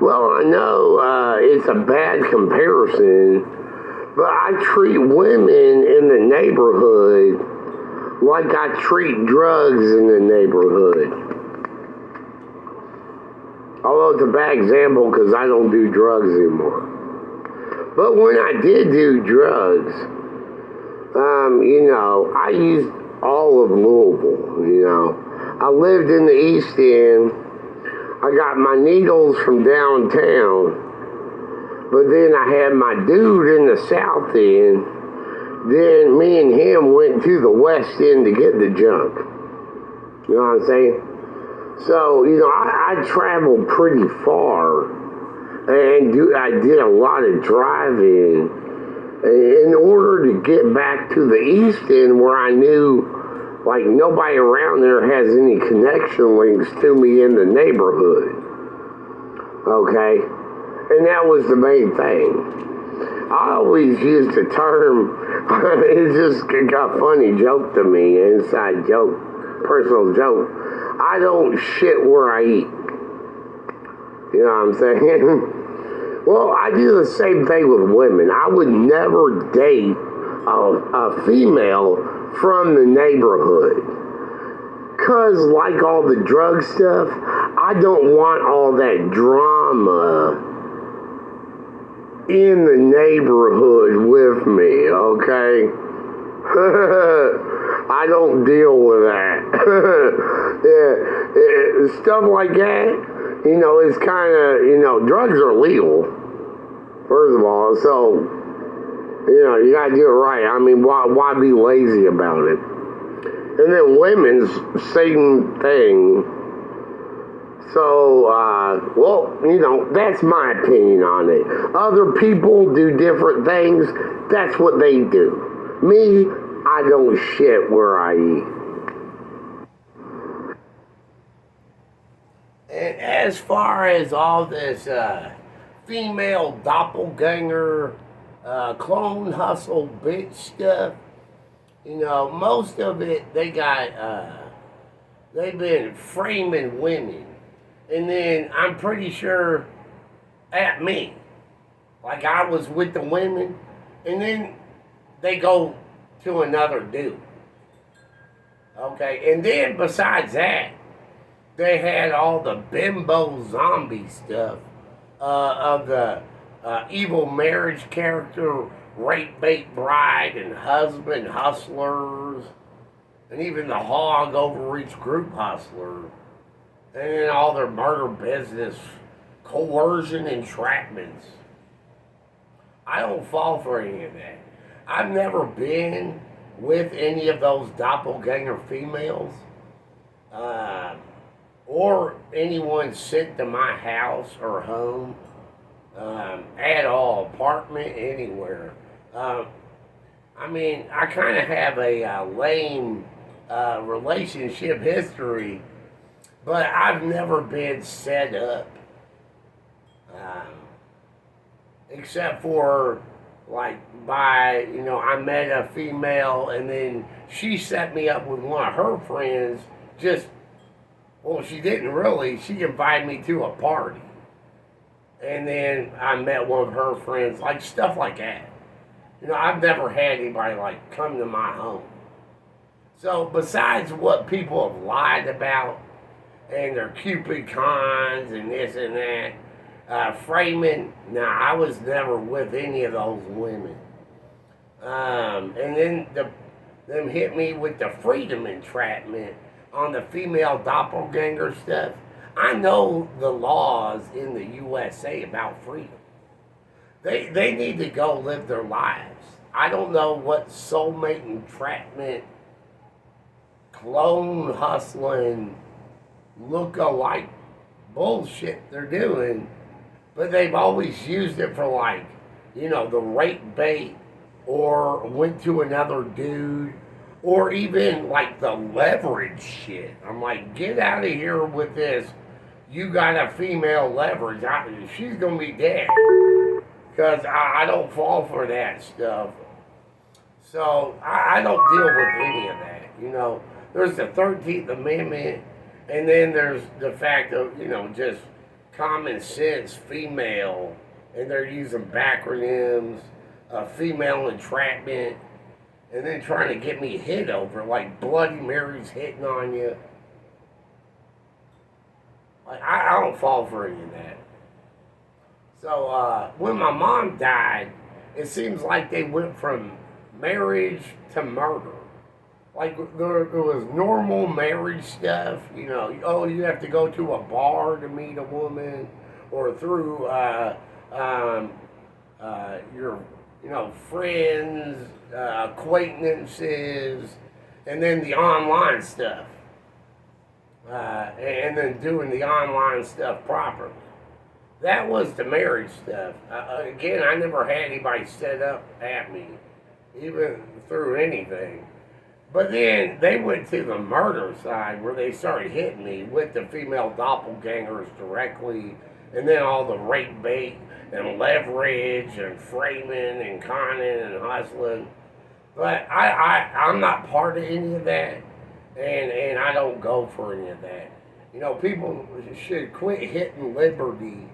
Well, I know it's a bad comparison, but I treat women in the neighborhood like I treat drugs in the neighborhood. Although it's a bad example because I don't do drugs anymore. But when I did do drugs, I used all of Louisville. I lived in the East End. I got my needles from downtown. But then I had my dude in the South End. Then me and him went to the West End to get the junk. You know what I'm saying? So, I traveled pretty far. And I did a lot of driving in order to get back to the East End where I knew like nobody around there has any connection links to me in the neighborhood. Okay? And that was the main thing. I always used the term, it just got funny joke to me, inside joke, personal joke. I don't shit where I eat. You know what I'm saying? Well, I do the same thing with women. I would never date a female from the neighborhood. Because, like all the drug stuff, I don't want all that drama in the neighborhood with me, okay? I don't deal with that. Yeah, stuff like that. It's kind of, drugs are legal, first of all, so, you gotta do it right. I mean, why be lazy about it? And then women's same thing. So, that's my opinion on it. Other people do different things. That's what they do. Me, I don't shit where I eat. And as far as all this female doppelganger, clone hustle bitch stuff, most of it they've been framing women. And then I'm pretty sure at me. Like I was with the women, and then they go to another dude. Okay, and then besides that, they had all the bimbo zombie stuff of the evil marriage character, rape bait bride, and husband hustlers, and even the hog overreach group hustler, and then all their murder business, coercion entrapments. I don't fall for any of that. I've never been with any of those doppelganger females. Or anyone sent to my house or home at all, apartment, anywhere. I kind of have a lame relationship history, but I've never been set up. Except for, I met a female and then she set me up with one of her friends well, she didn't really. She invited me to a party. And then I met one of her friends, stuff like that. I've never had anybody, come to my home. So, besides what people have lied about, and their Cupid cons, and this and that, framing, I was never with any of those women. And then them hit me with the freedom entrapment on the female doppelganger stuff. I know the laws in the USA about freedom. They need to go live their lives. I don't know what soulmate entrapment, clone hustling, look-alike bullshit they're doing, but they've always used it for the rape bait, or went to another dude, or even the leverage shit. I'm like, get out of here with this. You got a female leverage. She's going to be dead. Because I don't fall for that stuff. So I don't deal with any of that. There's the 13th Amendment. And then there's the fact of, just common sense female, and they're using backronyms, female entrapment, and then trying to get me hit over like Bloody Mary's hitting on you. Like, I don't fall for any of that. So when my mom died, it seems like they went from marriage to murder. Like there was normal marriage stuff, you know. Oh, you have to go to a bar to meet a woman, or through your, you know, friends, acquaintances, and then the online stuff, and then doing the online stuff properly. That was the marriage stuff. Again, I never had anybody set up at me, even through anything. But then they went to the murder side where they started hitting me with the female doppelgangers directly, and then all the rape bait and leverage and framing and conning and hustling. But I'm not part of any of that, and I don't go for any of that. You know, people should quit hitting liberty.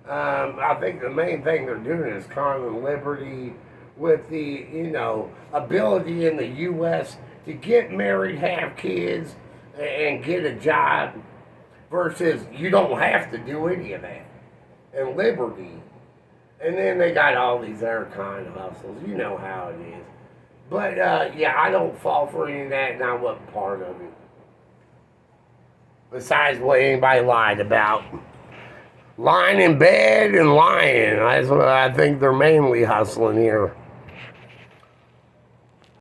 I think the main thing they're doing is conning liberty with the, you know, ability in the U.S. to get married, have kids, and get a job, versus you don't have to do any of that. And liberty. And then they got all these other kind of hustles. You know how it is. But, yeah, I don't fall for any of that, and I wasn't part of it. Besides what anybody lied about. Lying in bed and lying. That's what I think they're mainly hustling here.